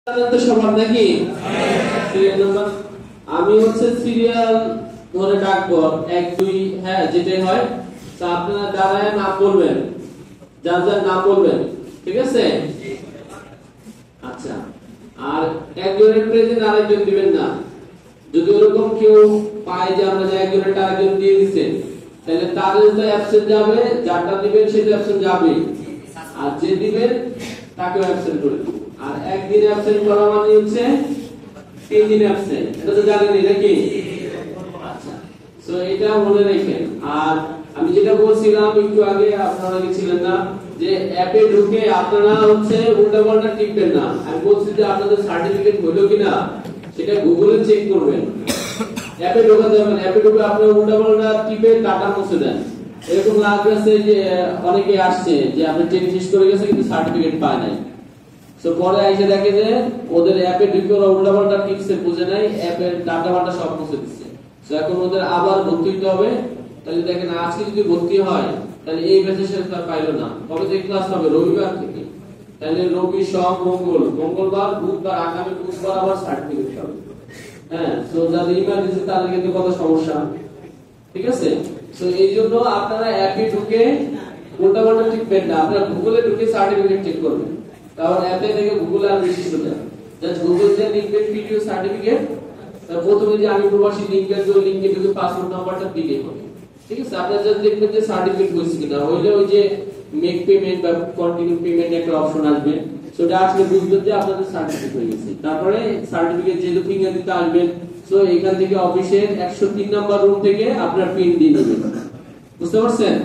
সবার নাকি serial number আমি হচ্ছে সিরিয়াল ধরে ডাকবো 1 2 হ্যাঁ যেটাই হয় তা আপনারা দাঁড়ায় নাম বলবেন যার যার নাম বলবেন ঠিক আছে আচ্ছা আর একজনের প্রেজেন্ট আরেকজন দিবেন না যদি এরকম কেউ পায় যে আমরা যে একজনের আরেকজন দিয়ে দিছে তাহলে তার তো অ্যাবসেন্ট যাবে যারটা দিবেন সেটা অ্যাবসেন্ট যাবে আর যে দিবেন তাকেও অ্যাবসেন্ট করে দিবেন আর একদিন অ্যাবসেন্ট করা মানে হচ্ছে 3 দিন অ্যাবসেন্ট এটা তো জানেনই নাকি আচ্ছা সো এটা মনে রাখেন আর আমি যেটা বলছিলাম একটু আগে আপনারা কি ছিলেন না যে অ্যাপে ঢুকে আপনারা হচ্ছে উল্টাপাল্টা টিপবেন না আমি বলছি যে আপনাদের সার্টিফিকেট হলো কিনা সেটা গুগলে চেক করবেন অ্যাপে ঢোকা যাবে না অ্যাপে ঢুকে আপনি উল্টাপাল্টা টিপে ডাটা মুছে দেন এরকম লাগছে যে অনেকে আসছে যে আপনি টেস্ট শেষ করে গেছে কিন্তু সার্টিফিকেট পায় নাই তো পরে আইসা দেখে যে ওদের অ্যাপে ঢুকে ওরা উল্টাপাল্টা টিপসে বুঝে নাই অ্যাপের ডাটা বাটা সব মুছে দিচ্ছে তো এখন ওদের আবার ভর্তি হতে হবে তাহলে দেখেন আজকে যদি ভর্তি হয় তাহলে এই ব্যাচের সাথে তার পাইলো না কবে থেকে ক্লাস হবে রবিবার থেকে তাহলে রবি সোম মঙ্গলবার বুধবার আগামী বুধবার আবার সার্টিফিকেট পাবে হ্যাঁ সো যাদের ইমার্জেন্সি তাদের কিন্তু কত সমস্যা ঠিক আছে সো এই জন্য আপনারা অ্যাপে ঢুকে উল্টাপাল্টা টিপবেন না আপনারা গুগলে ঢুকে সার্টিফিকেট চেক করবেন কারণ অ্যাপে থেকে গুগলে আর বেশি চলে যায় জাস্ট গুগল যে লিংকের ভিডিও সার্টিফিকেট তার প্রথমে যে আমি প্রবাসী লিংকের যে লিংকে ঢুকে পাসওয়ার্ড নাম্বারটা দিলেই হবে ঠিক আছে আপনারা জাস্ট দেখবেন যে সার্টিফিকেট হয়েছে কিনা হইলে ওই যে মেক পেমেন্ট বা কন্টিনিউ পেমেন্ট একটা অপশন আসবে সেটা আসলে বুঝবেন যে আপনাদের সার্টিফিকেট হয়ে গেছে তারপরে সার্টিফিকেট যেহেতু ফিঙ্গার দিতে আসবেন সো এখান থেকে অফিসের 103 নাম্বার রুম থেকে আপনার পিন দিয়ে নেবেন বুঝতে পারছেন